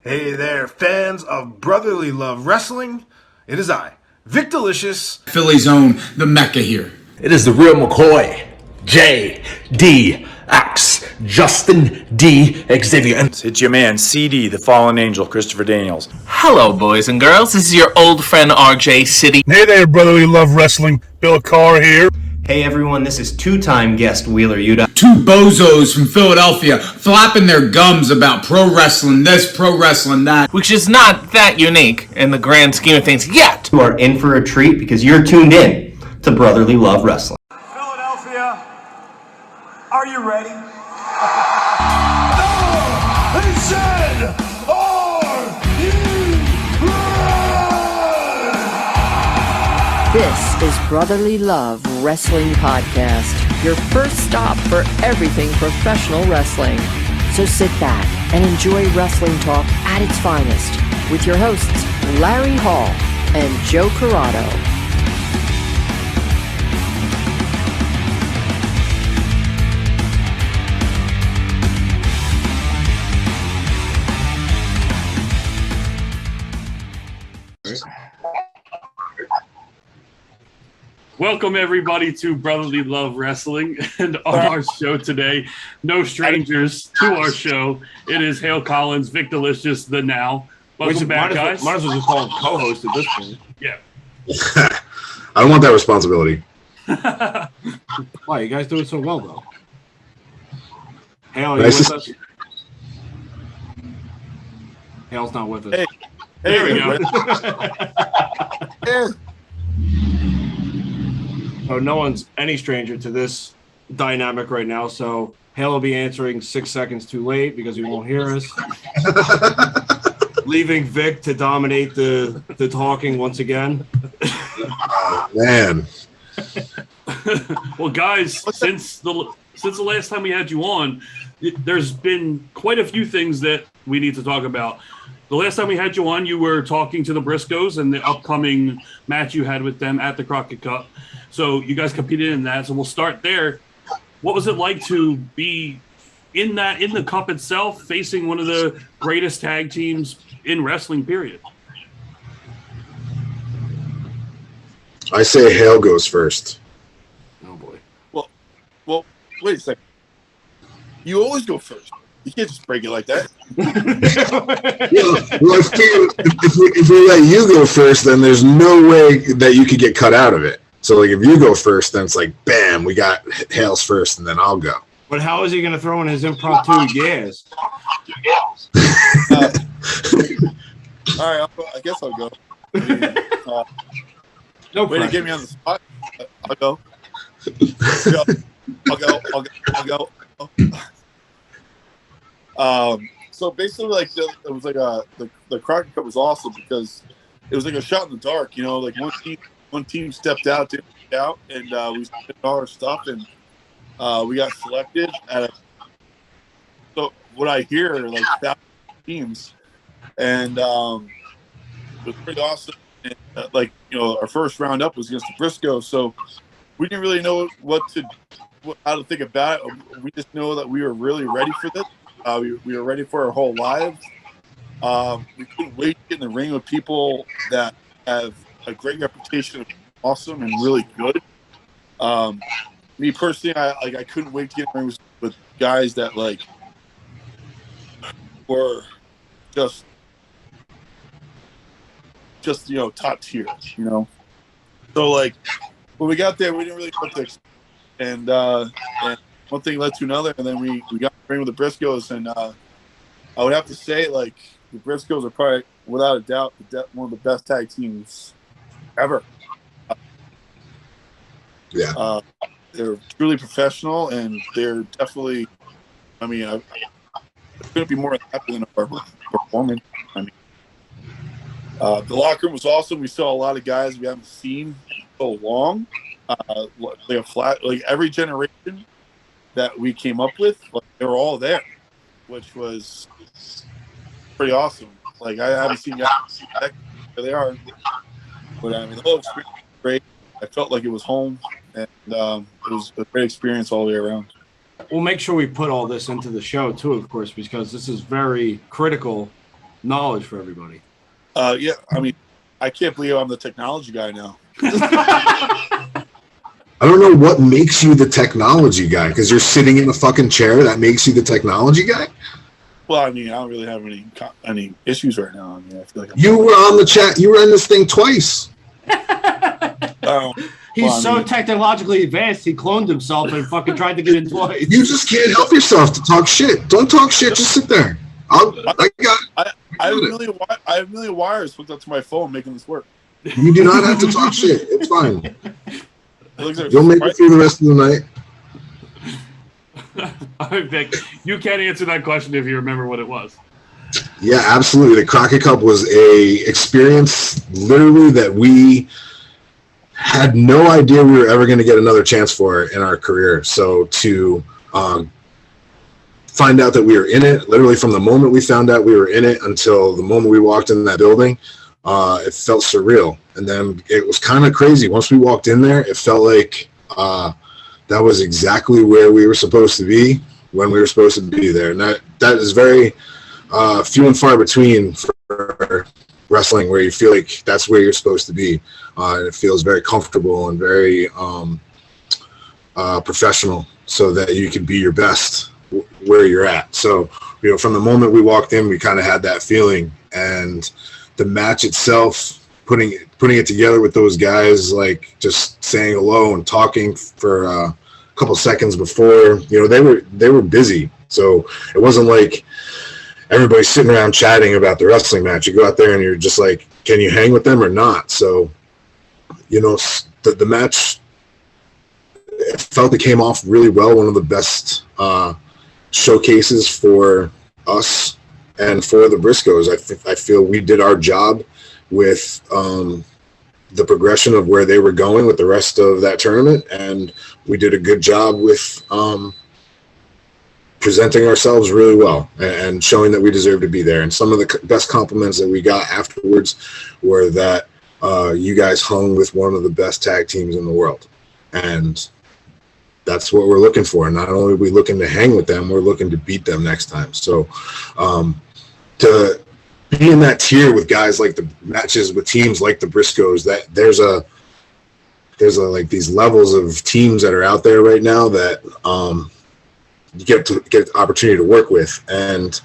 Hey there, fans of brotherly love wrestling. It is I, Vik Dalishus, Philly's own, the Mecca here. It is the real McCoy, J.D.X. Justin D. Xavier. And it's your man, CD, the fallen angel, Christopher Daniels. Hello, boys and girls. This is your old friend RJ City. Hey there, brotherly love wrestling. Bill Carr here. Hey everyone, this is two-time guest Wheeler Yuta. Two bozos from Philadelphia flapping their gums about pro wrestling this, pro wrestling that. Which is not that unique in the grand scheme of things yet. You are in for a treat because you're tuned in to Brotherly Love Wrestling. Philadelphia, are you ready? No! They said, are you ready? This is Brotherly Love Wrestling Podcast, your first stop for everything professional wrestling. So sit back and enjoy wrestling talk at its finest with your hosts, Larry Hall and Joe Corrado. Welcome, everybody, to Brotherly Love Wrestling. And on our show today, no strangers to our show. It is Hale Collins, Vik Dalishus, the Now. Welcome back, guys. Might as well just call him co-host at this point. Yeah. I don't want that responsibility. Why? You guys do it so well, though. Hale, are you with us? Hale's not with us. Hey. There we go. So no one's any stranger to this dynamic right now. So Hale will be answering 6 seconds too late because he won't hear us. Leaving Vic to dominate the talking once again. Man. Well, guys, since the last time we had you on, there's been quite a few things that we need to talk about. The last time we had you on, you were talking to the Briscoes and the upcoming match you had with them at the Crockett Cup. So you guys competed in that. So we'll start there. What was it like to be in the cup itself, facing one of the greatest tag teams in wrestling, period? I say Hale goes first. Oh, boy. Well, wait a second. You always go first. You can't just break it like that. Well, if we let you go first, then there's no way that you could get cut out of it. So, like, if you go first, then it's like, bam, we got Hale's first, and then I'll go. But how is he going to throw in his impromptu gas? All right, I guess I'll go. No way to get me on the spot. I'll go. I'll go. So basically, like it was like the Crockett Cup was awesome because it was like a shot in the dark. You know, like one team stepped out, and we did all our stuff, and we got selected. So what I hear are like 1,000 teams, and it was pretty awesome. And, our first round up was against the Briscoes, so we didn't really know how to think about it. We just know that we were really ready for this. We were ready for our whole lives. We couldn't wait to get in the ring with people that have a great reputation of awesome and really good. Me personally, I couldn't wait to get in the ring with guys that were just top tier, So when we got there, we didn't really know what to expect. And one thing led to another, and then we got in the ring with the Briscoes, and I would have to say, the Briscoes are probably, without a doubt, one of the best tag teams ever. Yeah. They're truly professional, and they're definitely, I couldn't be more happy than our performance. The locker room was awesome. We saw a lot of guys we haven't seen in so long. Every generation that we came up with, they were all there, which was pretty awesome. I haven't seen guys there they are, but the whole experience was great. I felt like it was home, and it was a great experience all the way around. We'll make sure we put all this into the show too, of course, because this is very critical knowledge for everybody. Yeah, I mean, I can't believe I'm the technology guy now. I don't know what makes you the technology guy, because you're sitting in a fucking chair. That makes you the technology guy. Well, I mean, I don't really have any issues right now. I mean, I feel like You were on the chat. You were in this thing twice. He's technologically advanced. He cloned himself and fucking tried to get in twice. You just can't help yourself to talk shit. Don't talk shit. Just sit there. I have a million wires hooked up to my phone making this work. You do not have to talk shit. It's fine. Like You'll make it through the rest of the night. All right, Vic, you can't answer that question if you remember what it was. Yeah, absolutely. The Crockett Cup was a experience literally that we had no idea we were ever going to get another chance for in our career. So to find out that we were in it, literally from the moment we found out we were in it until the moment we walked in that building, it felt surreal. And then it was kind of crazy. Once we walked in there, it felt like that was exactly where we were supposed to be when we were supposed to be there. And that is very few and far between for wrestling, where you feel like that's where you're supposed to be. And it feels very comfortable and very professional, so that you can be your best where you're at. So, from the moment we walked in, we kind of had that feeling. And the match itself, putting it together with those guys, like just saying hello and talking for a couple seconds before, they were busy. So it wasn't like everybody's sitting around chatting about the wrestling match. You go out there and you're just like, can you hang with them or not? So, the match, it felt it came off really well. One of the best showcases for us and for the Briscoes. I feel we did our job with the progression of where they were going with the rest of that tournament, and we did a good job with presenting ourselves really well and showing that we deserve to be there. And some of the best compliments that we got afterwards were that you guys hung with one of the best tag teams in the world, and that's what we're looking for. Not only are we looking to hang with them, we're looking to beat them next time. So to be in that tier with guys like the matches with teams like the Briscoes, that there's a like these levels of teams that are out there right now that you get the opportunity to work with, and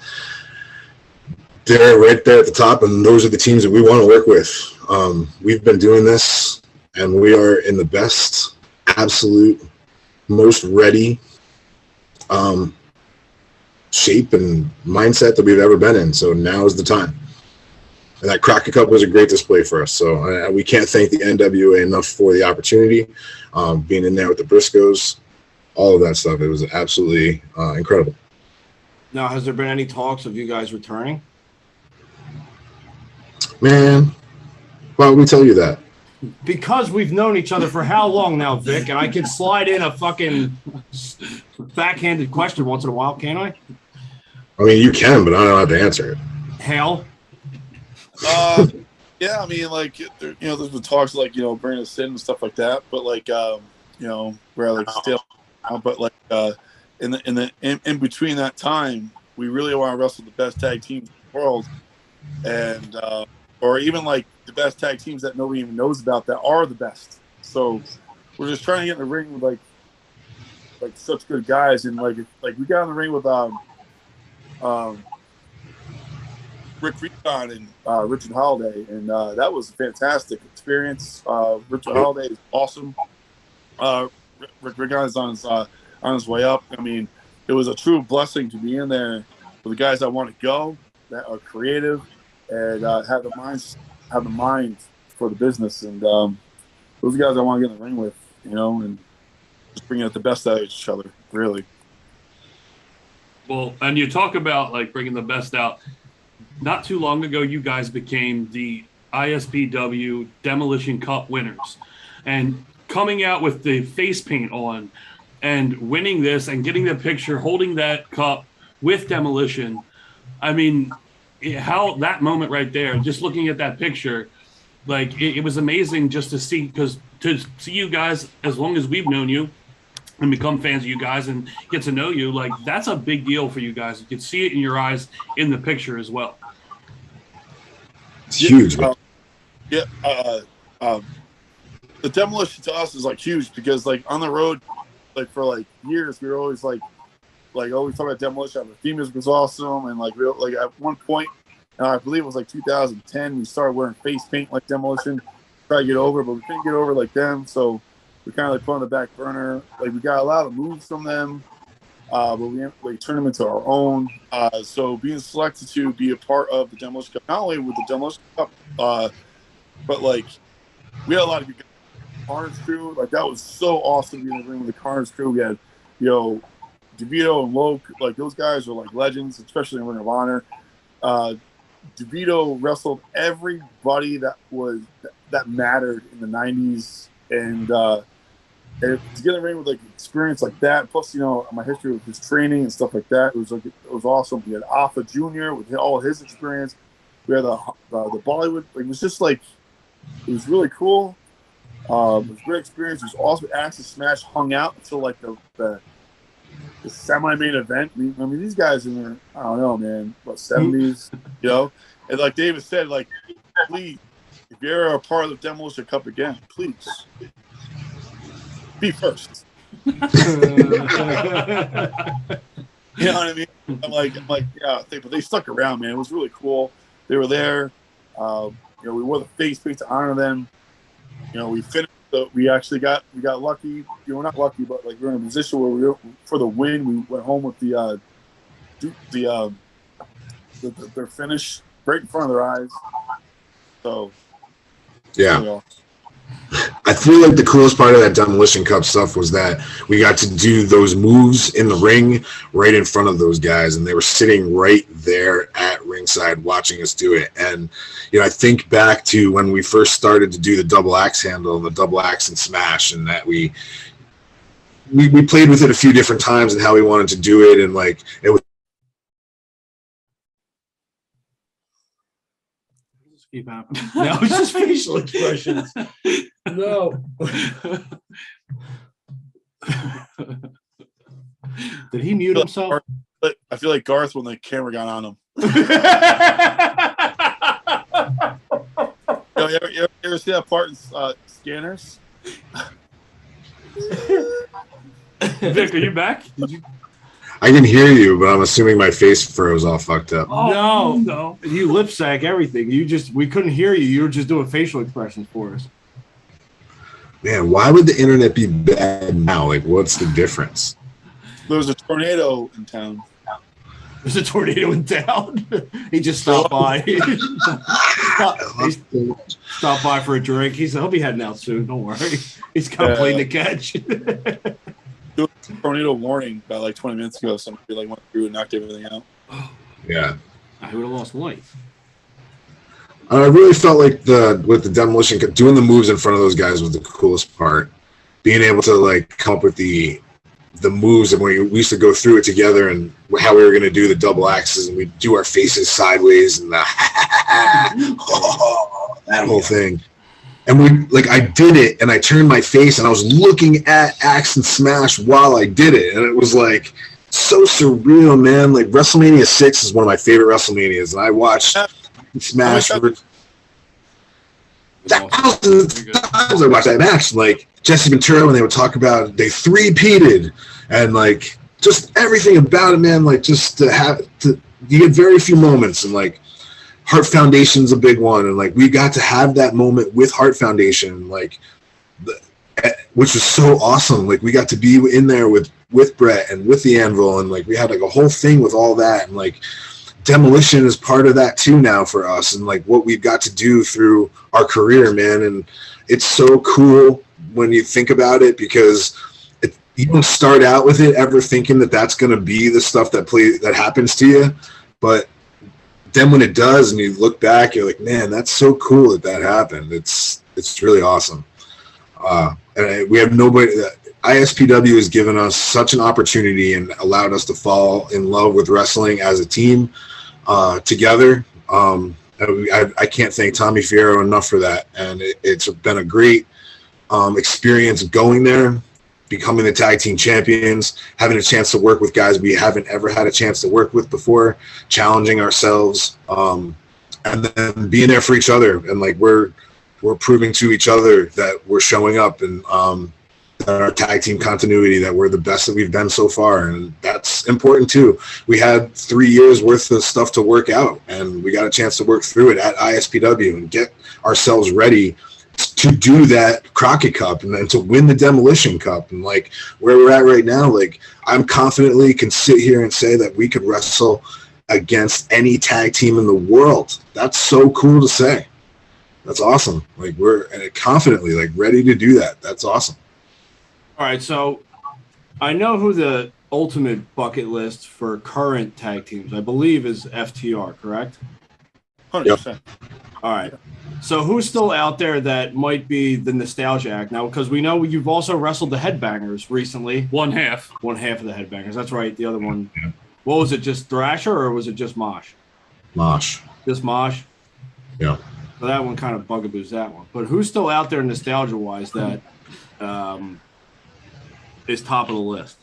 they're right there at the top, and those are the teams that we want to work with. We've been doing this, and we are in the best, absolute, most ready shape and mindset that we've ever been in. So now is the time. And that Crockett Cup was a great display for us. So we can't thank the NWA enough for the opportunity, being in there with the Briscoes, all of that stuff. It was absolutely incredible. Now, has there been any talks of you guys returning? Man, why would we tell you that? Because we've known each other for how long now, Vic? And I can slide in a fucking backhanded question once in a while, can't I? I mean, you can, but I don't have to answer it. Hale? Yeah, I mean, like, there's been talks like, bringing us in and stuff like that, but like, we're like still, but like, in between that time, we really want to wrestle the best tag teams in the world, and or even like the best tag teams that nobody even knows about that are the best. So we're just trying to get in the ring with like such good guys, and like we got in the ring with Rick Flair and Richard Holiday, and that was a fantastic experience. Richard Holiday is awesome. Rick is on his way up. I mean, it was a true blessing to be in there with the guys that want to go, that are creative, and have the mind for the business. And those are guys I want to get in the ring with, and just bringing out the best out of each other, really. Well, and you talk about like bringing the best out. Not too long ago, you guys became the ISPW Demolition Cup winners, and coming out with the face paint on and winning this and getting the picture, holding that cup with Demolition. I mean, how that moment right there, just looking at that picture, like it was amazing just to see, because to see you guys, as long as we've known you and become fans of you guys and get to know you, like that's a big deal for you guys. You can see it in your eyes in the picture as well. It's huge, man. The Demolition to us is like huge because like on the road, like for like years, we were always like always talking about Demolition. The theme music was awesome, and like at one point, I believe it was like 2010, we started wearing face paint like Demolition, try to get over, but we couldn't get over like them, so we kind of like put on the back burner. Like we got a lot of moves from them, but we like turned them into our own. So being selected to be a part of the Demolition Cup, not only with the Demolition Cup, but like we had a lot of good guys. Carnage crew, like that was so awesome being in the ring with the Carnage crew. We had, DeVito and Loke, like those guys are like legends, especially in Ring of Honor. DeVito wrestled everybody that mattered in the 90s, and to get in the ring with like experience like that, plus my history with his training and stuff like that, it was awesome. We had Alpha Jr. with all his experience. We had the Bollywood. Like, it was just like it was really cool. It was a great experience. It was awesome. Axe and Smash hung out until like the semi-main event. I mean, these guys in their, I don't know, man, what, 70s, And like David said, like, please, if you're a part of the Demolition Cup again, please be first. You know what I mean? I'm like, yeah. But they stuck around, man. It was really cool. They were there. We wore the face paint to honor them. We finished. We actually got lucky. We're not lucky, but like we're in a position where we were, for the win. We went home with their finish right in front of their eyes. So yeah. I feel like the coolest part of that Demolition Cup stuff was that we got to do those moves in the ring right in front of those guys, and they were sitting right there at ringside watching us do it. And I think back to when we first started to do the double axe handle and the double axe and smash, and that we played with it a few different times and how we wanted to do it, and like it was. Keep happening. No, it's just facial expressions. No. Did he mute himself? I feel like Garth when the camera got on him. You ever see that part in Scanners? Vic, are you back? I can hear you, but I'm assuming my face froze all fucked up. Oh, no. You lip sync everything. We couldn't hear you. You were just doing facial expressions for us. Man, why would the internet be bad now? Like, what's the difference? There was a tornado in town. There's a tornado in town. He just stopped by. He stopped by for a drink. He said he'll be heading out soon. Don't worry. He's got a plane to catch. There was a tornado warning about like 20 minutes ago. Somebody like went through and knocked everything out. Yeah. I would have lost life. I really felt like with the Demolition, doing the moves in front of those guys was the coolest part. Being able to like come up with the moves, and we used to go through it together, and how we were going to do the double axes, and we'd do our faces sideways and that whole thing. And I did it, and I turned my face, and I was looking at Axe and Smash while I did it, and it was like so surreal, man. Like WrestleMania 6 is one of my favorite WrestleManias, and I watched Smash for thousands of times. I watched that match, like Jesse Ventura, when they would talk about they three-peated, and like just everything about it, man. Like just you get very few moments, and like Heart Foundation's a big one, and like we got to have that moment with Heart Foundation, like which was so awesome. Like we got to be in there with Brett and with the Anvil, and like we had like a whole thing with all that, and like Demolition is part of that too now for us, and like what we've got to do through our career, man. And it's so cool when you think about it, because you don't start out with it ever thinking that that's going to be the stuff that happens to you, but then when it does and you look back, you're like, man, that's so cool that happened. It's really awesome. And we have nobody. ISPW has given us such an opportunity and allowed us to fall in love with wrestling as a team together. I can't thank Tommy Fierro enough for that. And it's been a great experience going there, becoming the tag team champions, having a chance to work with guys we haven't ever had a chance to work with before, challenging ourselves. and then being there for each other, and like we're proving to each other that we're showing up, and that our tag team continuity, that we're the best that we've been so far, and that's important too. We had 3 years worth of stuff to work out, and we got a chance to work through it at ISPW and get ourselves ready to do that Crockett Cup and then to win the Demolition Cup. And like where we're at right now, like I'm confidently can sit here and say that we could wrestle against any tag team in the world. That's so cool to say. That's awesome. Like we're confidently like ready to do that. That's awesome. All right, so I know who the ultimate bucket list for current tag teams, I believe, is FTR, correct? 100%. Yep. All right. So who's still out there that might be the nostalgia act now? Because we know you've also wrestled the Headbangers recently. One half of the Headbangers. That's right. The other one. Yeah. What was it? Just Thrasher or was it just Mosh? Mosh. Just Mosh? Yeah. So that one kind of bugaboos that one. But who's still out there nostalgia-wise that is top of the list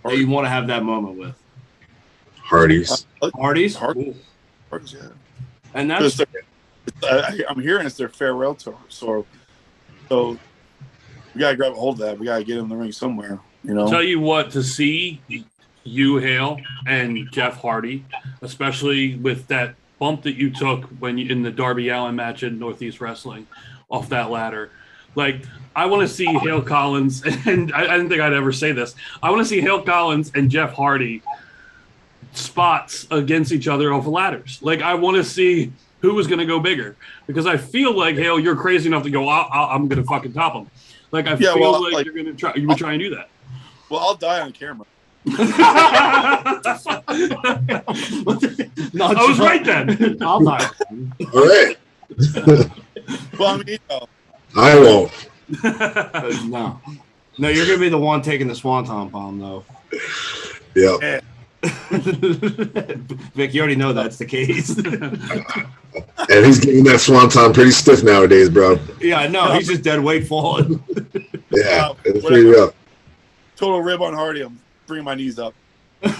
that you want to have that moment with? Hardys. Hardys? Hardys, yeah. And that's... I'm hearing it's their farewell tour, so we gotta grab a hold of that. We gotta get in the ring somewhere, you know. Tell you what, to see you, Hale, and Jeff Hardy, especially with that bump that you took when you in the Darby Allin match in Northeast Wrestling, off that ladder, like I want to see Hale Collins, and I didn't think I'd ever say this. I want to see Hale Collins and Jeff Hardy spots against each other off ladders. Like I want to see who was going to go bigger, because I feel like, Hale, you're crazy enough to go, I'm going to fucking top him. Like, I feel like you're going to try, you would try and do that. Well, I'll die on camera. I was right then. I'll die. All right. Well, I mean, you know. I won't. No, you're going to be the one taking the Swanton bomb, though. Yeah. Vic, you already know that's the case. And he's getting that swanton pretty stiff nowadays, bro. Yeah, no, he's just dead weight falling. Yeah, it's pretty rough. Total rib on Hardy. I'm bringing my knees up. Dude,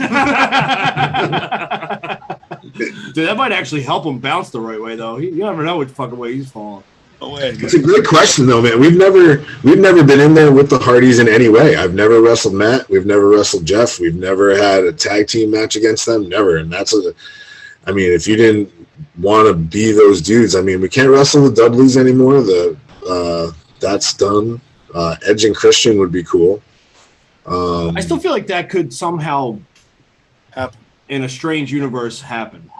that might actually help him bounce the right way, though. You never know which fucking way he's falling. No way. It's a great question, though, man. We've never been in there with the Hardys in any way. I've never wrestled Matt. We've never wrestled Jeff. We've never had a tag team match against them. Never. And I mean, if you didn't want to be those dudes, I mean, we can't wrestle the Dudleys anymore. That's done. Edge and Christian would be cool. I still feel like that could somehow happen in a strange universe happen.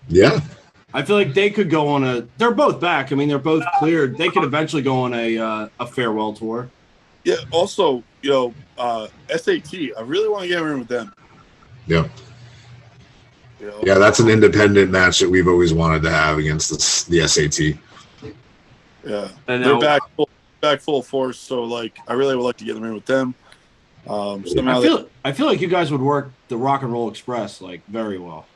Yeah. I feel like they could go on they're both back. I mean, they're both cleared. They could eventually go on a farewell tour. Yeah. Also, you know, SAT. I really want to get in with them. Yeah. You know? Yeah, that's an independent match that we've always wanted to have against the SAT. Yeah. And they're back full force. So, like, I really would like to get in the ring with them. I feel like you guys would work the Rock and Roll Express like very well.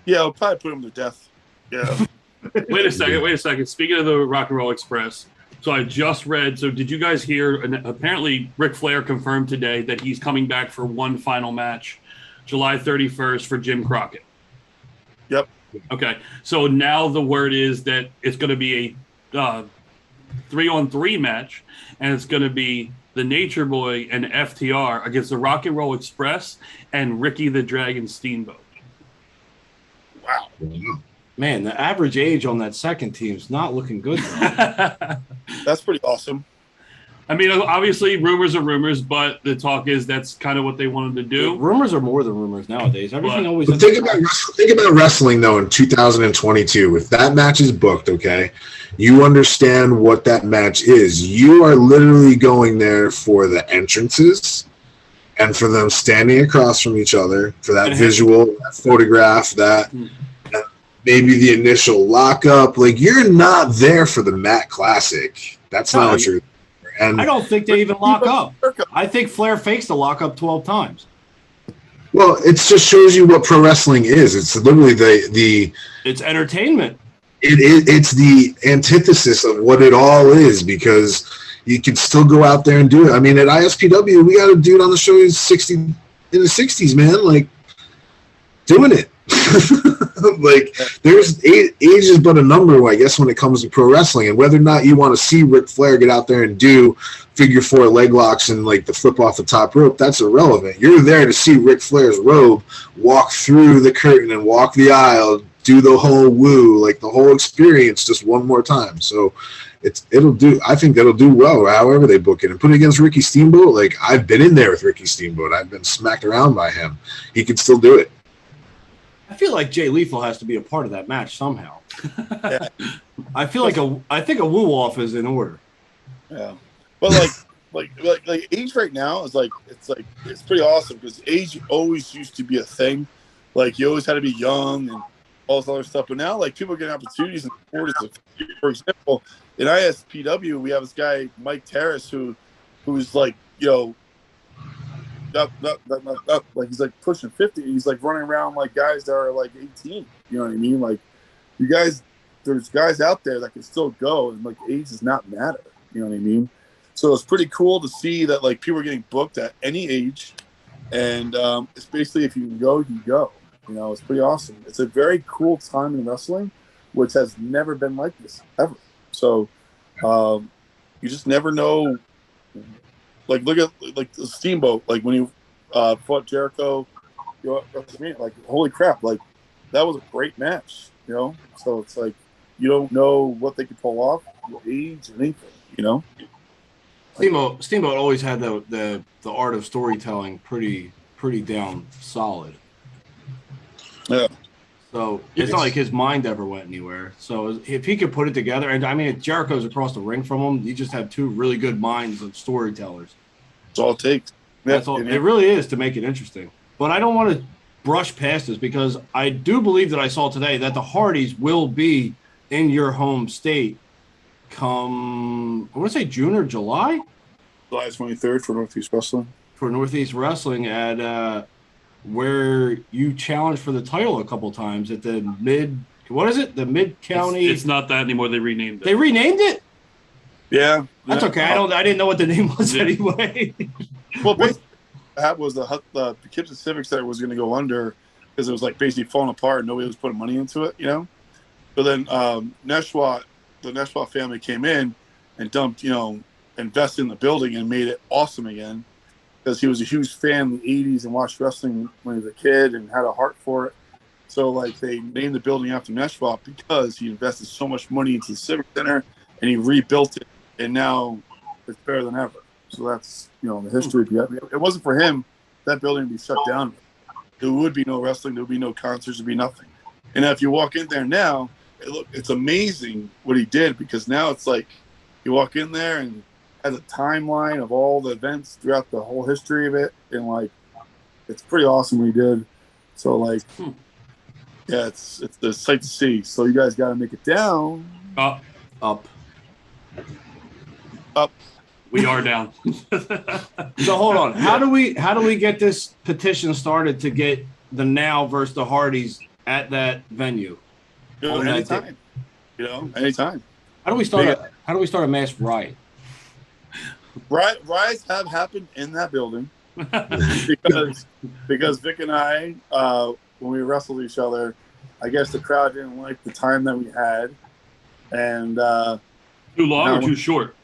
Yeah, I'll probably put them to death. Yeah. Wait a second. Speaking of the Rock and Roll Express, so I just read. So did you guys hear? Apparently, Ric Flair confirmed today that he's coming back for one final match, July 31st for Jim Crockett. Yep. Okay. So now the word is that it's going to be a 3-on-3 match, and it's going to be the Nature Boy and FTR against the Rock and Roll Express and Ricky the Dragon Steamboat. Wow. Man, the average age on that second team is not looking good. That's pretty awesome. I mean, obviously, rumors are rumors, but the talk is that's kind of what they wanted to do. Rumors are more than rumors nowadays. Everything always. But think about wrestling though in 2022. If that match is booked, okay, you understand what that match is. You are literally going there for the entrances and for them standing across from each other, for that visual, that photograph, that maybe the initial lockup. Like, you're not there for the Matt Classic. That's not what you're. And I don't think they even lock up. I think Flair fakes the lockup 12 times. Well, it just shows you what pro wrestling is. It's literally the It's entertainment. It's the antithesis of what it all is, because you can still go out there and do it. I mean, at ISPW, we got a dude on the show who's in the 60s, man, like doing it. Like, there's age is but a number, I guess, when it comes to pro wrestling, and whether or not you want to see Ric Flair get out there and do figure 4 leg locks and like the flip off the top rope, that's irrelevant. You're there to see Ric Flair's robe walk through the curtain and walk the aisle, do the whole woo, like the whole experience just one more time. So it'll do. I think that'll do well, however they book it. And put it against Ricky Steamboat, like, I've been in there with Ricky Steamboat. I've been smacked around by him. He can still do it. I feel like Jay Lethal has to be a part of that match somehow. I think a woo off is in order. Yeah, but like age right now is it's pretty awesome because age always used to be a thing. Like, you always had to be young and all this other stuff. But now, like, people are getting opportunities in the 40s. For example, in ISPW, we have this guy Mike Terrace who's like, not like, he's like pushing 50. He's like running around like guys that are like 18. You know what I mean? Like, you guys, there's guys out there that can still go, and like age does not matter. You know what I mean? So it's pretty cool to see that like people are getting booked at any age, and it's basically, if you can go, you can go. You know, it's pretty awesome. It's a very cool time in wrestling, which has never been like this ever. So you just never know. Like, look at like the Steamboat. Like, when he fought Jericho, like, holy crap! Like, that was a great match. You know, so it's like you don't know what they could pull off, age, anything. You know, Steamboat always had the art of storytelling pretty down solid. Yeah. So it's not like his mind ever went anywhere. So if he could put it together, and I mean, if Jericho's across the ring from him, you just have two really good minds of storytellers. That's all it takes. That's all. It really is to make it interesting. But I don't want to brush past this because I do believe that I saw today that the Hardys will be in your home state come, I want to say June or July? July 23rd for Northeast Wrestling. For Northeast Wrestling at where you challenged for the title a couple times at the the Mid-County. It's not that anymore. They renamed it. They renamed it? Yeah. That's okay. I didn't know what the name was anyway. Well, basically, that was the Kitchen Civic Center was going to go under because it was like basically falling apart and nobody was putting money into it, you know? So then the Neshwa family came in and dumped, invested in the building and made it awesome again. Because he was a huge fan in the 80s and watched wrestling when he was a kid and had a heart for it. So, like, they named the building after Neshwa because he invested so much money into the Civic Center and he rebuilt it, and now it's better than ever. So that's, the history. If it wasn't for him, that building would be shut down. There would be no wrestling. There would be no concerts. There would be nothing. And if you walk in there now, it's amazing what he did, because now it's like you walk in there and has a timeline of all the events throughout the whole history of it, and like it's pretty awesome what he did. So like, yeah, it's the sight to see. So you guys got to make it down. Up. We are down. So hold on. How do we get this petition started to get the Now versus the Hardys at that venue? Anytime. Anytime. How do we start a mass riot? Riots have happened in that building because Vic and I, when we wrestled each other, I guess the crowd didn't like the time that we had, and too long or too short.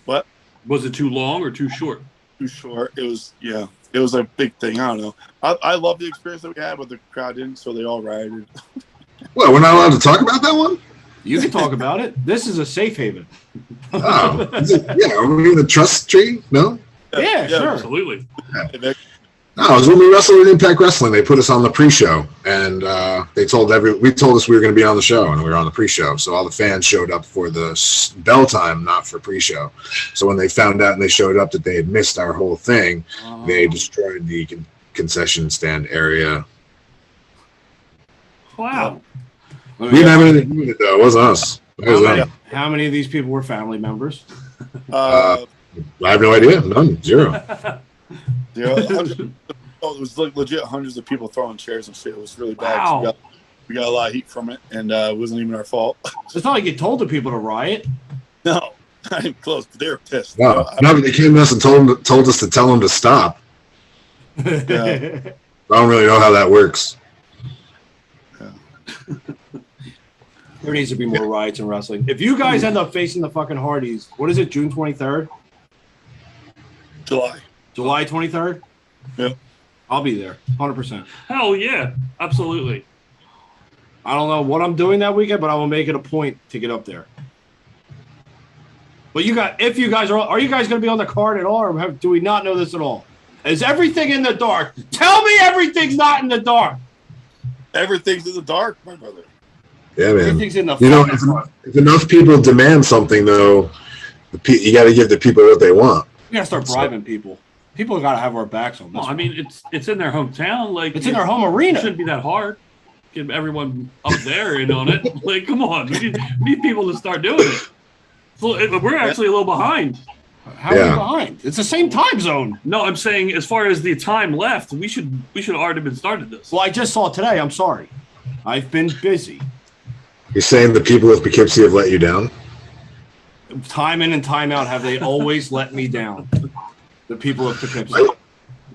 What was it? Too long or too short? Too short. It was It was a big thing. I don't know. I love the experience that we had, but the crowd didn't, so they all rioted. Well, we're not allowed to talk about that one? You can talk about it. This is a safe haven. Oh, are we in the trust tree? No? Yeah, sure. Absolutely. No, it was when we wrestled at Impact Wrestling. They put us on the pre-show, and we told us we were going to be on the show, and we were on the pre-show. So all the fans showed up for the bell time, not for pre-show. So when they found out and they showed up that they had missed our whole thing, they destroyed the concession stand area. Wow. We didn't have anything to do with it, though. It wasn't us. How many of these people were family members? I have no idea. None. Zero. It was like legit hundreds of people throwing chairs and shit. It was really bad. Wow. So we got a lot of heat from it, and it wasn't even our fault. It's not like you told the people to riot. No, not even close. But they were pissed. No, but they came to us and told us to tell them to stop. Yeah. I don't really know how that works. There needs to be more riots in wrestling. If you guys end up facing the fucking Hardys, what is it, June 23rd? July 23rd? Yep. I'll be there, 100%. Hell yeah, absolutely. I don't know what I'm doing that weekend, but I will make it a point to get up there. But if you guys are you guys going to be on the card at all, or do we not know this at all? Is everything in the dark? Tell me everything's not in the dark. Everything's in the dark, my brother. Yeah, man. Everything's in the if enough people demand something, though, you got to give the people what they want. We got to start bribing people. People got to have our backs on this. Well, I mean, it's in their hometown. Like it's in their home arena. It shouldn't be that hard. Get everyone up there in on it. Like, come on, we need people to start doing it. So we're actually a little behind. How are we behind? It's the same time zone. No, I'm saying as far as the time left, we should already been started this. Well, I just saw it today. I'm sorry. I've been busy. You're saying the people of Poughkeepsie have let you down? Time in and time out, have they always let me down? The people of Poughkeepsie.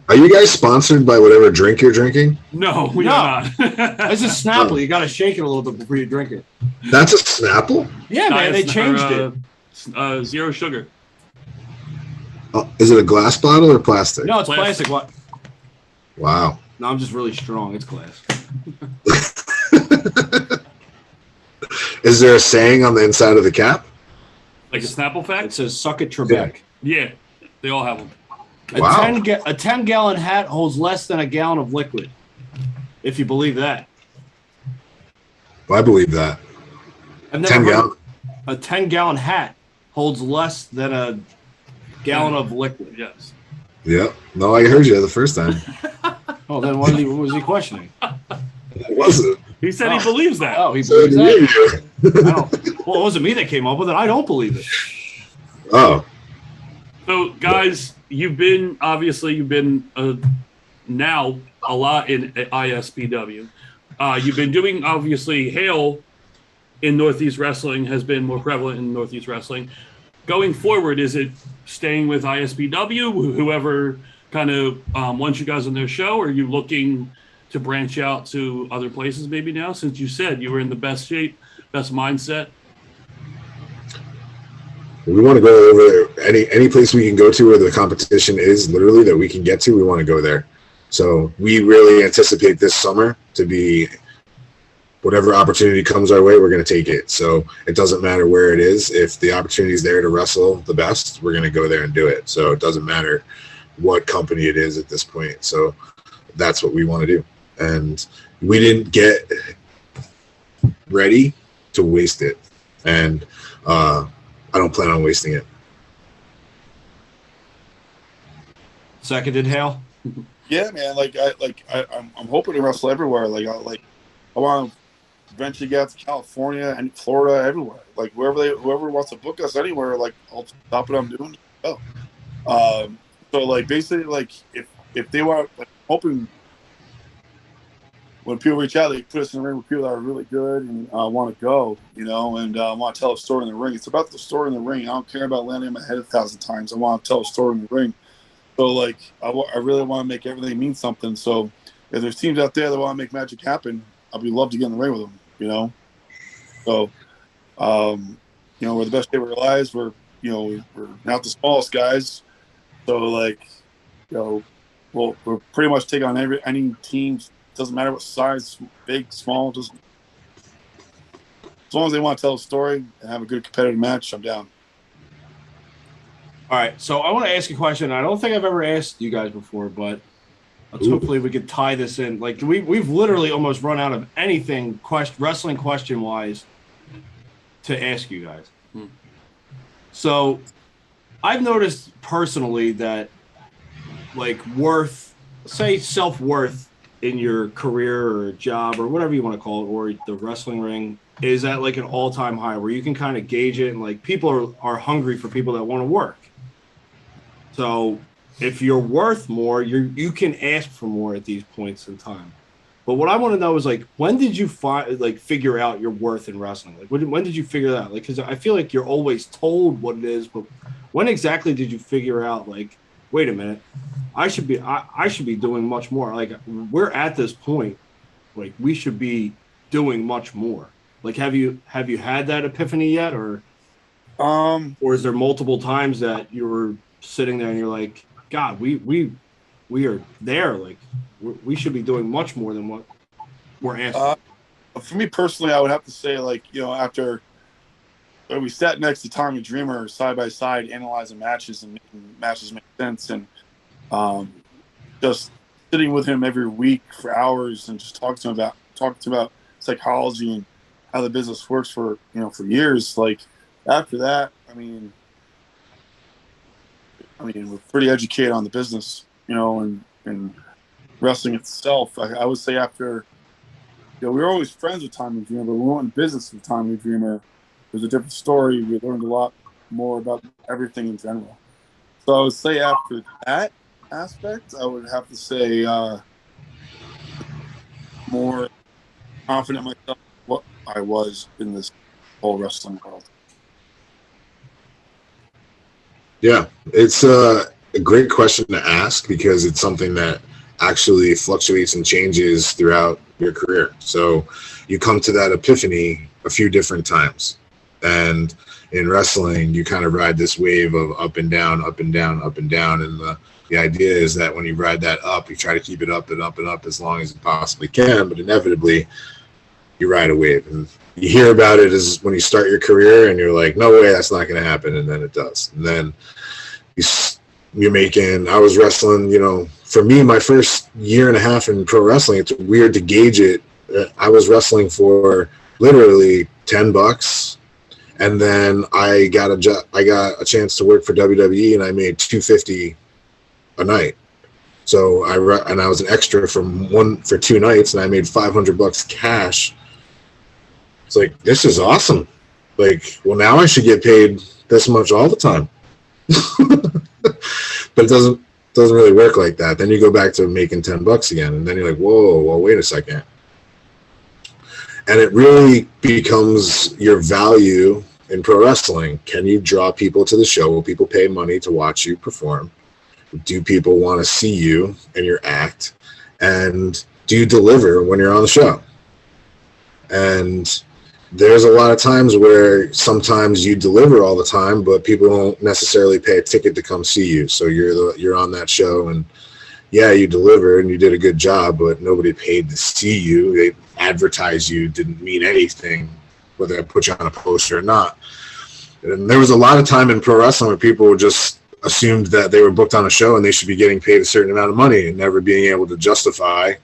Are you guys sponsored by whatever drink you're drinking? No, we are not. It's a Snapple. You got to shake it a little bit before you drink it. That's a Snapple? Yeah, man. They changed it. Zero sugar. Oh, is it a glass bottle or plastic? No, it's plastic. What? Wow. No, I'm just really strong. It's glass. Is there a saying on the inside of the cap? Like a Snapple fact? It says "Suck it, Trebek." Yeah, they all have them. Wow. A 10-gallon hat holds less than a gallon of liquid. If you believe that. Well, I believe that. I've never heard a 10-gallon hat holds less than a gallon of liquid. Yes. Yep. No, I heard you the first time. Oh, then what was he questioning? It wasn't. He said he believes that. Oh, he believes that? Well, it wasn't me that came up with it. I don't believe it. Oh. So, guys, you've been now a lot in ISPW. You've been doing, obviously, Hale in Northeast Wrestling has been more prevalent in Northeast Wrestling. Going forward, is it staying with ISPW, whoever kind of wants you guys on their show, or are you looking to branch out to other places maybe now, since you said you were in the best shape, best mindset? We want to go over any place we can go to where the competition is literally that we can get to. We want to go there. So we really anticipate this summer to be whatever opportunity comes our way, we're going to take it. So it doesn't matter where it is. If the opportunity is there to wrestle the best, we're going to go there and do it. So it doesn't matter what company it is at this point. So that's what we want to do. And we didn't get ready to waste it. And I don't plan on wasting it. Seconded, Hale? Yeah, man. I'm hoping to wrestle everywhere. I want to eventually get out to California and Florida, everywhere. Like whoever wants to book us anywhere, I'll stop what I'm doing. So basically, if they want, hoping when people reach out, they put us in the ring with people that are really good and want to go, and want to tell a story in the ring. It's about the story in the ring. I don't care about landing in my head 1,000 times. I want to tell a story in the ring. So, I really want to make everything mean something. So, if there's teams out there that want to make magic happen, I'd be love to get in the ring with them, So, we're the best shape of our lives. We're not the smallest guys. So, we'll pretty much take on any teams. Doesn't matter what size, big, small, just as long as they want to tell a story and have a good competitive match, I'm down. All right, so I want to ask a question. I don't think I've ever asked you guys before, but hopefully we could tie this in. We've literally almost run out of anything wrestling question-wise to ask you guys. So I've noticed personally that self-worth in your career or job or whatever you want to call it, or the wrestling ring, is at an all-time high where you can kind of gauge it, and people are hungry for people that want to work. So if you're worth more, you can ask for more at these points in time. But what I want to know is when did you figure out your worth in wrestling? When did you figure that out? Because I feel like you're always told what it is, but when exactly did you figure out wait a minute, I should be doing much more. We're at this point, we should be doing much more? Like, have you had that epiphany yet, or is there multiple times that you were sitting there and you're like, God, we are there. Like, we should be doing much more than what we're asked. For me personally, I would have to say, like, after we sat next to Tommy Dreamer side by side, analyzing matches and making matches make sense, and just sitting with him every week for hours and just talking to him about psychology and how the business works for years. Like, after that, I mean, we're pretty educated on the business, and wrestling itself. I would say after, we were always friends with Tommy Dreamer, but we weren't in business with Tommy Dreamer. It was a different story. We learned a lot more about everything in general. So I would say after that aspect, I would have to say more confident in myself what I was in this whole wrestling world. Yeah, it's a great question to ask because it's something that actually fluctuates and changes throughout your career. So you come to that epiphany a few different times. And in wrestling, you kind of ride this wave of up and down, up and down, up and down. And the idea is that when you ride that up, you try to keep it up and up and up as long as you possibly can. But inevitably, you ride a wave. And you hear about it as when you start your career and you're like, no way, that's not going to happen. And then it does. And then I was wrestling, for me, my first year and a half in pro wrestling, it's weird to gauge it. I was wrestling for literally $10. And then I got a chance to work for WWE, and I made $250 a night. So I was an extra for 2 nights, and I made $500 cash. It's like, this is awesome. Like, well, now I should get paid this much all the time. But it doesn't really work like that. Then you go back to making $10 again, and then you're like, whoa, well, wait a second. And it really becomes your value in pro wrestling. Can you draw people to the show? Will people pay money to watch you perform? Do people want to see you and your act? And do you deliver when you're on the show? And there's a lot of times where sometimes you deliver all the time, but people don't necessarily pay a ticket to come see you. So you're on that show, and yeah, you delivered and you did a good job, but nobody paid to see you. They advertise you, didn't mean anything, whether I put you on a poster or not. And there was a lot of time in pro wrestling where people just assumed that they were booked on a show and they should be getting paid a certain amount of money, and never being able to justify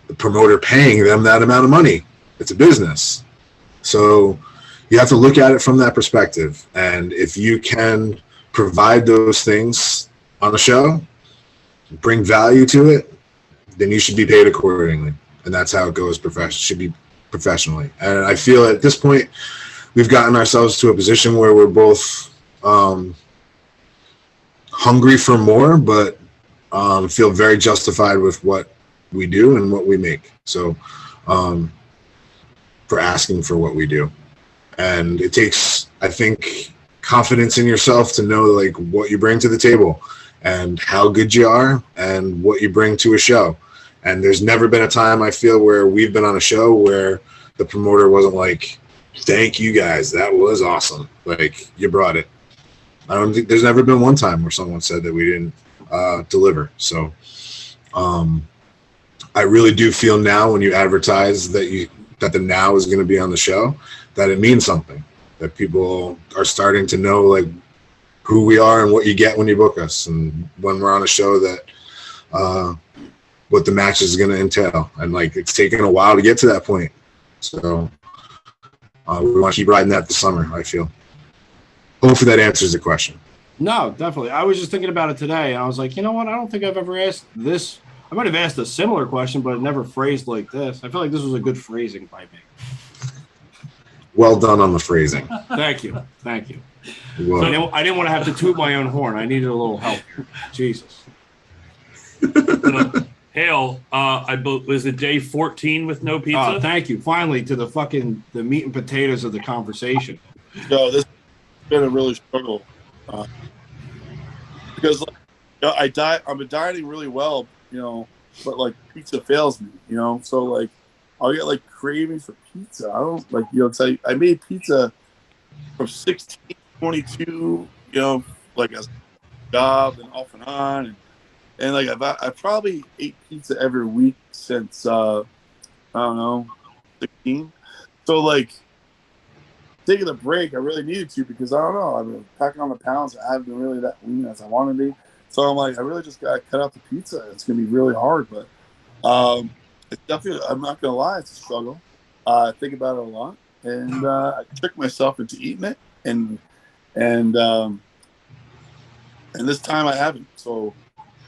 the promoter paying them that amount of money. It's a business. So you have to look at it from that perspective. And if you can provide those things on a show, bring value to it, then you should be paid accordingly. And that's how it goes. Should be professionally. And I feel at this point, we've gotten ourselves to a position where we're both hungry for more, but feel very justified with what we do and what we make. So for asking for what we do. And it takes, I think, confidence in yourself to know like what you bring to the table and how good you are and what you bring to a show. And there's never been a time I feel where we've been on a show where the promoter wasn't like, thank you guys, that was awesome. Like, you brought it. I don't think there's never been one time where someone said that we didn't deliver. So I really do feel now when you advertise that the now is going to be on the show, that it means something, that people are starting to know like who we are and what you get when you book us, and when we're on a show that what the match is going to entail. And like, it's taken a while to get to that point. So we want to keep riding that this summer, I feel. Hopefully that answers the question. No, definitely. I was just thinking about it today, and I was like, you know what? I don't think I've ever asked this. I might have asked a similar question, but never phrased like this. I feel like this was a good phrasing by me. Well done on the phrasing. Thank you. Thank you. So I didn't want to have to toot my own horn. I needed a little help here. Jesus. Hale, was it day 14 with no pizza? Thank you. Finally, to the meat and potatoes of the conversation. No, this has been a really struggle. Because like, I've been dieting really well, but like pizza fails me, so like I'll get like cravings for pizza. I don't like, you know, it's like I made pizza from 16, 22, you know, like a job and off and on. And like I probably ate pizza every week since, I don't know, 16. So like taking a break, I really needed to because I don't know, I've been packing on the pounds. I haven't been really that lean as I want to be. So I'm like, I really just got to cut out the pizza. It's going to be really hard, but it's definitely, I'm not going to lie, it's a struggle. I think about it a lot, and I trick myself into eating it, and this time I haven't. So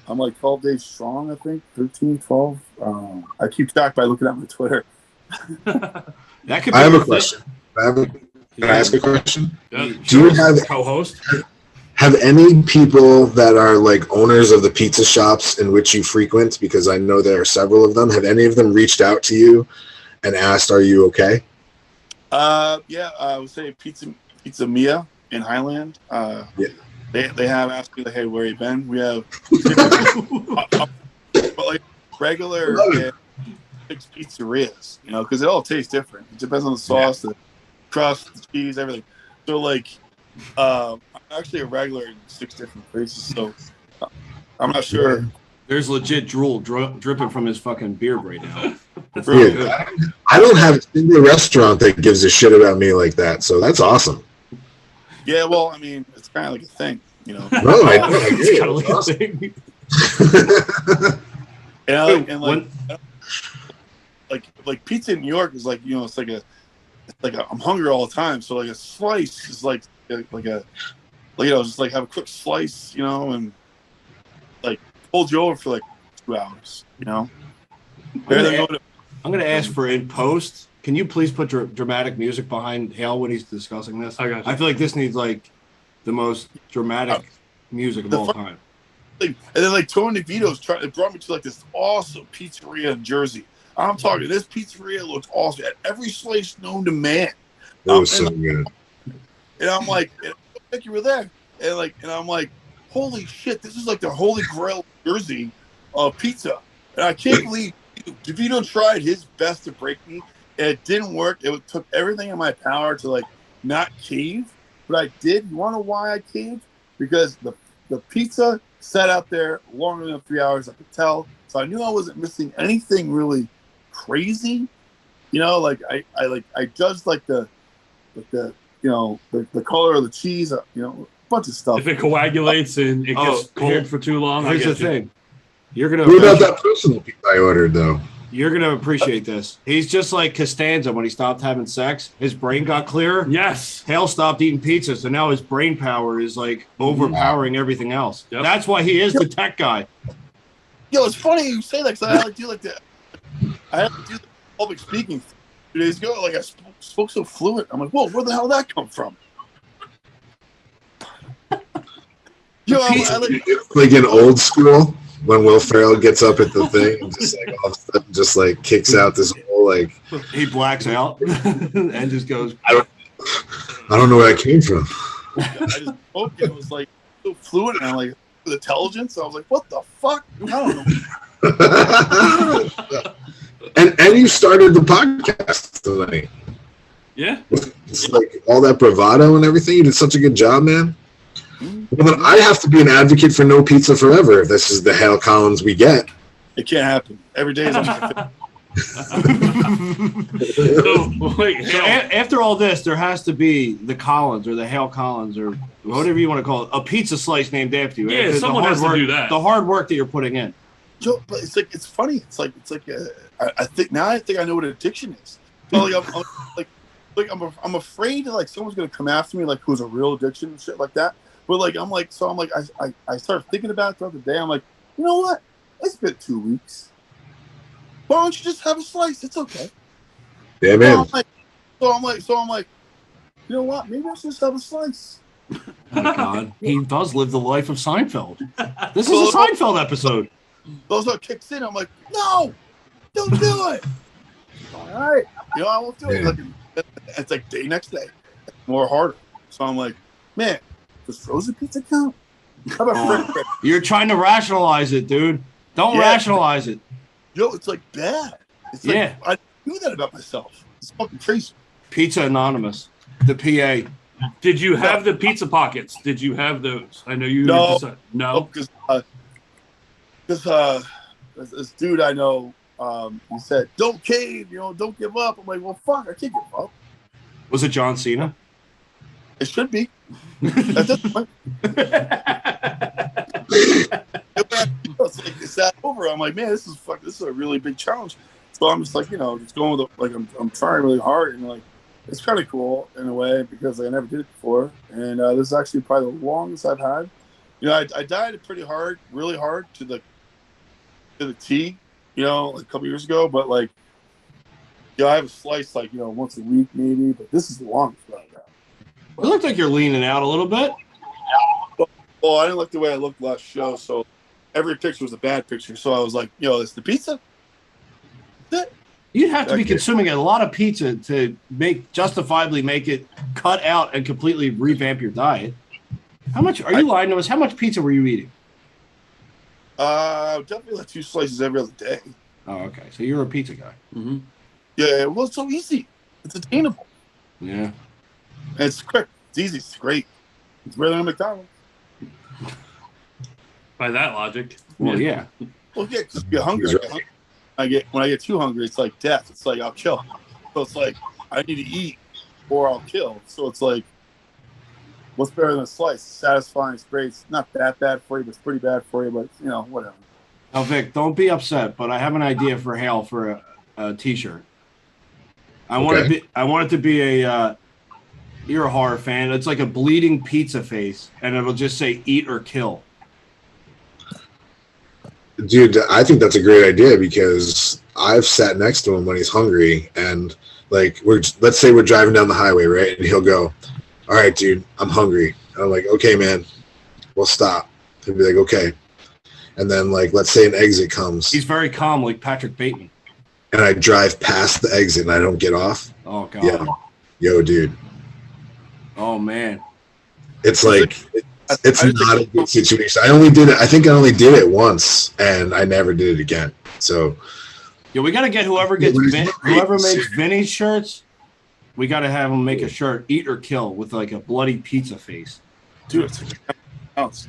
I'm like 12 days strong, I think, 13, 12. I keep track by looking at my Twitter. That could be I have a question. Can I ask a question? Yeah. Do you have co-host? Have any people that are like owners of the pizza shops in which you frequent, because I know there are several of them, have any of them reached out to you and asked, are you okay? Yeah, I would say Pizza Mia in Highland. Yeah. They have asked me, like, hey, where you been? We have but like regular six pizzerias, you know, because it all tastes different. It depends on the sauce, the crust, the cheese, everything. So like, I'm actually a regular in 6 different places, so I'm not sure. There's legit drool dripping from his fucking beard right now. That's Really good. I don't have a single restaurant that gives a shit about me like that, so that's awesome. Yeah, well, I mean, it's kind of like a thing, you know. No, I know. It's kind of like a thing. And like pizza in New York is like, you know, it's like a I'm hungry all the time, so like a slice is like you know, just like have a quick slice, you know, and like hold you over for like 2 hours, you know. I'm gonna ask for in post. Can you please put dramatic music behind Hale when he's discussing this? I got you. I feel like this needs like the most dramatic music of all time. And then like Tony DeVito's brought me to like this awesome pizzeria in Jersey. I'm talking, this pizzeria looks awesome. At every slice known to man. It was so good. And I'm like, you were there. And I'm like, holy shit, this is like the holy grail of Jersey pizza. And I can't believe DeVito tried his best to break me. And it didn't work. It took everything in my power to like not cave. But I did. You want to know why I caved? Because the pizza sat out there longer than 3 hours, I could tell. So I knew I wasn't missing anything really crazy. You know, like I judged like the you know, the color of the cheese, you know, a bunch of stuff. If it coagulates and it gets cold for too long, here's the thing. You're gonna. What about that personal pizza I ordered though? You're gonna appreciate this. He's just like Costanza when he stopped having sex. His brain got clearer. Yes. Hale stopped eating pizza, so now his brain power is like overpowering everything else. Yep. That's why he is the tech guy. Yo, it's funny you say that because I had to do like that. I had to do the public speaking 2 days ago. Like I spoke so fluent. I'm like, whoa, where the hell did that come from? Yo, like in old school when Will Ferrell gets up at the thing and just like all of a sudden just like kicks out this whole like he blacks out and just goes. I don't know where that came from. I just spoke and it was like so fluent and I'm like with intelligence. I was like, what the fuck? I don't know. and you started the podcast tonight. Yeah. It's like all that bravado and everything. You did such a good job, man. Well, then I have to be an advocate for no pizza forever if this is the Hale Collins we get. It can't happen. Every day is after all this, there has to be the Collins or the Hale Collins or whatever you want to call it, a pizza slice named after you. Yeah, someone has to do that. The hard work that you're putting in. Joe, but it's like it's funny. It's like I think now I think I know what addiction is. So like I'm afraid that like someone's gonna come after me like who's a real addiction and shit like that. But like I started thinking about it throughout the day. I'm like, you know what? It's been 2 weeks. Why don't you just have a slice? It's okay. Yeah, man. So I'm like, you know what? Maybe I should just have a slice. Oh my God, he does live the life of Seinfeld. This is a Seinfeld episode. Those are kicks in. I'm like, no, don't do it. All right, you know I won't do it. Like, it's like next day, more harder. So I'm like, man, does frozen pizza count? How about Ric? You're trying to rationalize it, dude. Don't rationalize it. Yo, it's like bad. It's like, do that about myself. It's fucking crazy. Pizza Anonymous, the PA. Did you have the pizza pockets? Did you have those? I know you. No, no, because this dude I know, he said, "Don't cave, don't give up." I'm like, well, fuck, I can't give up. Was it John Cena? It should be. At this point. It's that over. I'm like, man, this is a really big challenge. So I'm just like, just going with I'm trying really hard, and like, it's kind of cool in a way because I never did it before, and this is actually probably the longest I've had. I died really hard to the T, like a couple years ago, but like, I have a slice like once a week maybe, but this is the longest I've had. You look like you're leaning out a little bit. Well, I didn't like the way I looked last show, so every picture was a bad picture. So I was like, it's the pizza. You'd have to be consuming a lot of pizza to justifiably make it cut out and completely revamp your diet. How much are you lying to us? How much pizza were you eating? Definitely like 2 slices every other day. Oh, okay. So you're a pizza guy. Mm-hmm. Yeah, well, it's so easy. It's attainable. Yeah. And it's quick. It's easy. It's great. It's better than McDonald's. By that logic. Well, yeah. Well, yeah, because you're hungry. When I get too hungry, it's like death. It's like I'll kill. So it's like I need to eat or I'll kill. So it's like, what's better than a slice? It's satisfying. It's great. It's not that bad for you, but it's pretty bad for you. But whatever. Now, Vic, don't be upset, but I have an idea for Hale for a T-shirt. I want it to be a. You're a horror fan. It's like a bleeding pizza face, and it'll just say "Eat or Kill." Dude, I think that's a great idea because I've sat next to him when he's hungry, and like let's say we're driving down the highway, right? And he'll go, "All right, dude, I'm hungry." I'm like, "Okay, man, we'll stop." He'll be like, "Okay," and then like let's say an exit comes. He's very calm, like Patrick Bateman. And I drive past the exit and I don't get off. Oh god. Yeah. Yo, dude. Oh man. It's like it's not a good situation. I think I only did it once and I never did it again. So yeah, we gotta get whoever makes Vinny's shirts, we gotta have him make a shirt, "Eat or Kill," with like a bloody pizza face. Dude, it's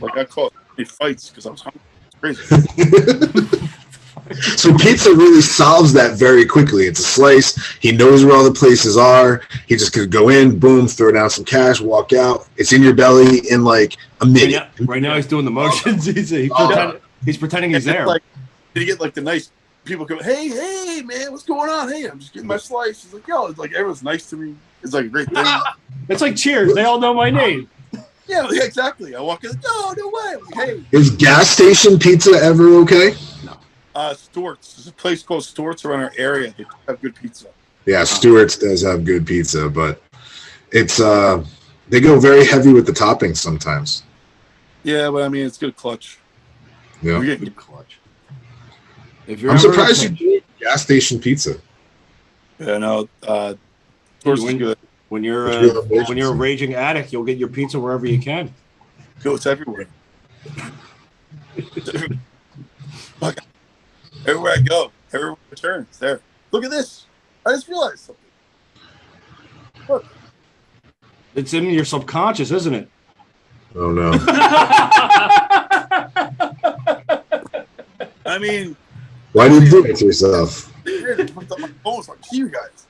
like I caught 3 fights because I was hungry. It's crazy. So pizza really solves that very quickly. It's a slice. He knows where all the places are. He just could go in, boom, throw down some cash, walk out. It's in your belly in like a minute. Right now he's doing the motions. He's pretending he's there. Like, did you get like the nice people come? Hey, man, what's going on? Hey, I'm just getting my slice. He's like, yo, it's like everyone's nice to me. It's like a great thing. It's like Cheers. They all know my name. Yeah, exactly. I walk in. No way. Like, hey, is gas station pizza ever okay? No. Stewart's. There's a place called Stewart's around our area. They have good pizza. Yeah, Stewart's does have good pizza, but it's they go very heavy with the toppings sometimes. Yeah, but I mean it's good clutch. Yeah, we're getting good clutch. I'm surprised you do gas station pizza. Yeah, no. Stewart's is good. When you're a raging addict, you'll get your pizza wherever you can. It's everywhere. Everywhere I go, everywhere I turn, it's there. Look at this. I just realized something. Look. It's in your subconscious, isn't it? Oh no. I mean, why did you do it to yourself? They fucked up my phone so I can see you guys.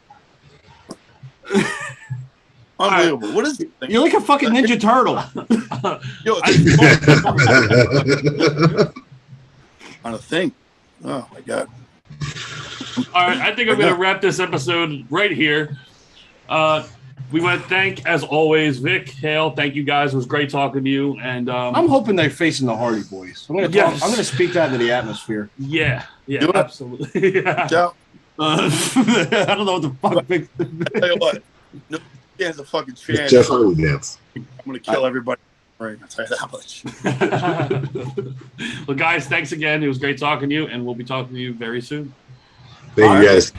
Unbelievable. What is it? You're like a fucking Ninja Turtle. Yo, on a thing. Oh my god. All right, I think I'm going to wrap this episode right here. We want to thank, as always, Vic, Hale. Thank you guys. It was great talking to you. And I'm hoping they're facing the Hardy Boys. I'm going to speak that into the atmosphere. Yeah, absolutely. Yeah. I don't know what the fuck. Tell you what, no, he has a fucking chance. Jeff Hardy dance. I'm going to kill everybody. Right, I'll tell you that much. Well, guys, thanks again. It was great talking to you, and we'll be talking to you very soon. Thank you, guys.